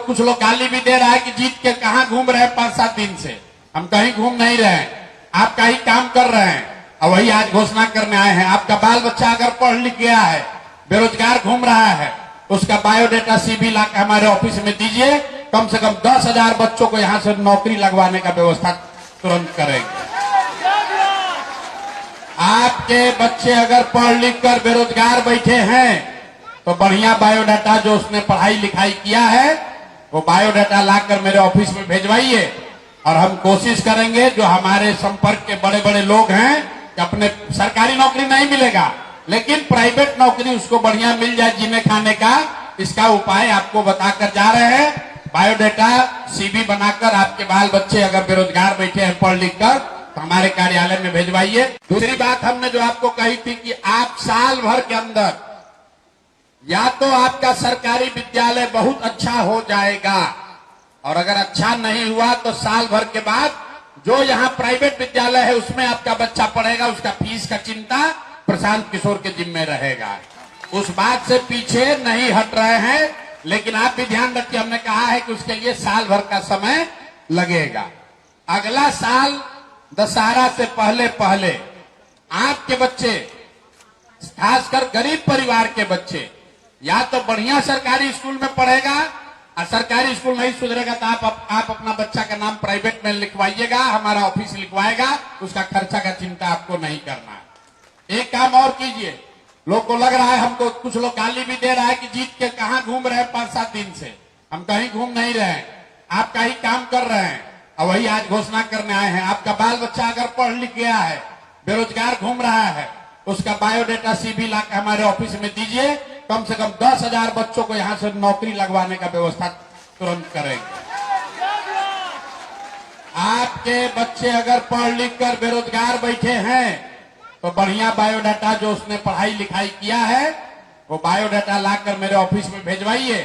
कुछ लोग गाली भी दे रहा है कि जीत के कहाँ घूम रहे हैं 5-7 दिन से। हम कहीं घूम नहीं रहे हैं, आपका ही काम कर रहे हैं और वही आज घोषणा करने आए हैं। आपका बाल बच्चा अगर पढ़ लिख गया है, बेरोजगार घूम रहा है, उसका बायोडेटा सीवी ला के हमारे ऑफिस में दीजिए। कम से कम 10,000 बच्चों को यहां से नौकरी लगवाने का व्यवस्था तुरंत करेंगे। आपके बच्चे अगर पढ़ लिख कर बेरोजगार बैठे हैं तो बढ़िया बायोडाटा जो उसने पढ़ाई लिखाई किया है वो बायोडाटा लाकर मेरे ऑफिस में भेजवाइए और हम कोशिश करेंगे जो हमारे संपर्क के बड़े बड़े लोग हैं कि अपने सरकारी नौकरी नहीं मिलेगा लेकिन प्राइवेट नौकरी उसको बढ़िया मिल जाए जीने खाने का, इसका उपाय आपको बताकर जा रहे हैं। बायोडेटा सीवी बनाकर आपके बाल बच्चे अगर बेरोजगार बैठे हैं पढ़ लिख कर तो हमारे कार्यालय में भेजवाइए। दूसरी बात हमने जो आपको कही थी कि आप साल भर के अंदर या तो आपका सरकारी विद्यालय बहुत अच्छा हो जाएगा और अगर अच्छा नहीं हुआ तो साल भर के बाद जो यहाँ प्राइवेट विद्यालय है उसमें आपका बच्चा पढ़ेगा, उसका फीस का चिंता प्रशांत किशोर के जिम्मे रहेगा। उस बात से पीछे नहीं हट रहे हैं, लेकिन आप भी ध्यान रखिए, हमने कहा है कि उसके लिए साल भर का समय लगेगा। अगला साल दशहरा से पहले पहले आपके बच्चे, खासकर गरीब परिवार के बच्चे, या तो बढ़िया सरकारी स्कूल में पढ़ेगा और सरकारी स्कूल नहीं सुधरेगा तो आप अपना बच्चा का नाम प्राइवेट में लिखवाइएगा, हमारा ऑफिस लिखवाएगा, उसका खर्चा का चिंता आपको नहीं करना है। एक काम और कीजिए, लोग को लग रहा है, हमको कुछ लोग गाली भी दे रहा है कि जीत के कहाँ घूम रहे हैं 5-7 दिन से। हम कहीं घूम नहीं रहे हैं, आपका ही काम कर रहे हैं और वही आज घोषणा करने आए हैं। आपका बाल बच्चा अगर पढ़ लिख गया है, बेरोजगार घूम रहा है, उसका बायोडेटा सीवी ला के हमारे ऑफिस में दीजिए। कम से कम 10,000 बच्चों को यहां से नौकरी लगवाने का व्यवस्था तुरंत करेंगे। आपके बच्चे अगर पढ़ लिख कर बेरोजगार बैठे हैं तो बढ़िया बायोडाटा जो उसने पढ़ाई लिखाई किया है वो बायोडाटा लाकर मेरे ऑफिस में भेजवाइए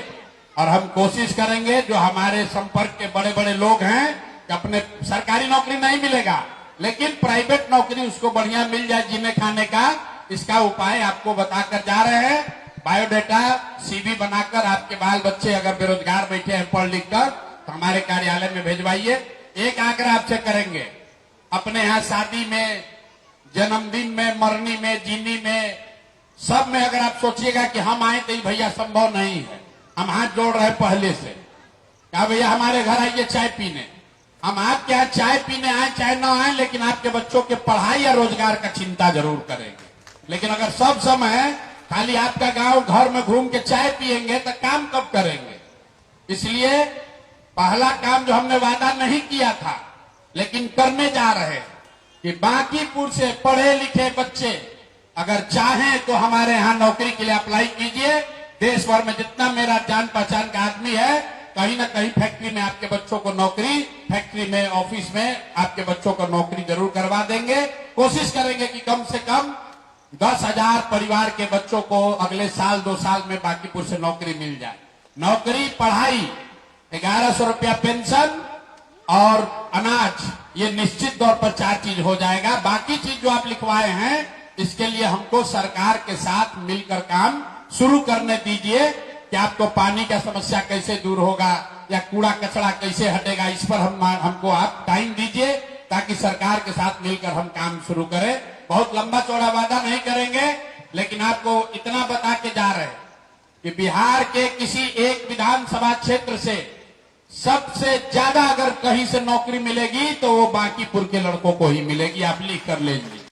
और हम कोशिश करेंगे जो हमारे संपर्क के बड़े बड़े लोग हैं कि अपने सरकारी नौकरी नहीं मिलेगा लेकिन प्राइवेट नौकरी उसको बढ़िया मिल जाए जीने खाने का, इसका उपाय आपको बताकर जा रहे हैं। बायोडेटा सीवी बनाकर आपके बाल बच्चे अगर बेरोजगार बैठे हैं पढ़ लिख कर तो हमारे कार्यालय में भेजवाइए। एक आग्रह आपसे करेंगे, अपने यहाँ शादी में, जन्मदिन में, मरनी में, जीनी में, सब में अगर आप सोचिएगा कि हम आए तो भैया संभव नहीं है, हम हाथ जोड़ रहे पहले से, क्या भैया हमारे घर आइए चाय पीने। हम आपके यहाँ चाय पीने आए चाहे ना आए लेकिन आपके बच्चों के पढ़ाई या रोजगार का चिंता जरूर करेंगे। लेकिन अगर सब समय खाली आपका गांव घर में घूम के चाय पिएंगे तो काम कब करेंगे। इसलिए पहला काम जो हमने वादा नहीं किया था लेकिन करने जा रहे हैं कि बांकीपुर से पढ़े लिखे बच्चे अगर चाहें तो हमारे यहाँ नौकरी के लिए अप्लाई कीजिए। देश भर में जितना मेरा जान पहचान का आदमी है, कहीं ना कहीं फैक्ट्री में आपके बच्चों को नौकरी, फैक्ट्री में, ऑफिस में आपके बच्चों को नौकरी जरूर करवा देंगे। कोशिश करेंगे कि कम से कम 10,000 परिवार के बच्चों को अगले साल 2 साल में बांकीपुर से नौकरी मिल जाए। नौकरी, पढ़ाई, 1100 रुपया पेंशन और अनाज, ये निश्चित तौर पर 4 चीज हो जाएगा। बाकी चीज जो आप लिखवाए हैं इसके लिए हमको सरकार के साथ मिलकर काम शुरू करने दीजिए कि आपको पानी का समस्या कैसे दूर होगा या कूड़ा कचरा कैसे हटेगा, इस पर हमको आप टाइम दीजिए ताकि सरकार के साथ मिलकर हम काम शुरू करें। बहुत लंबा चौड़ा वादा नहीं करेंगे लेकिन आपको इतना बता के जा रहे हैं कि बिहार के किसी एक विधानसभा क्षेत्र से सबसे ज्यादा अगर कहीं से नौकरी मिलेगी तो वो बांकीपुर के लड़कों को ही मिलेगी। आप लिख कर ले लीजिए।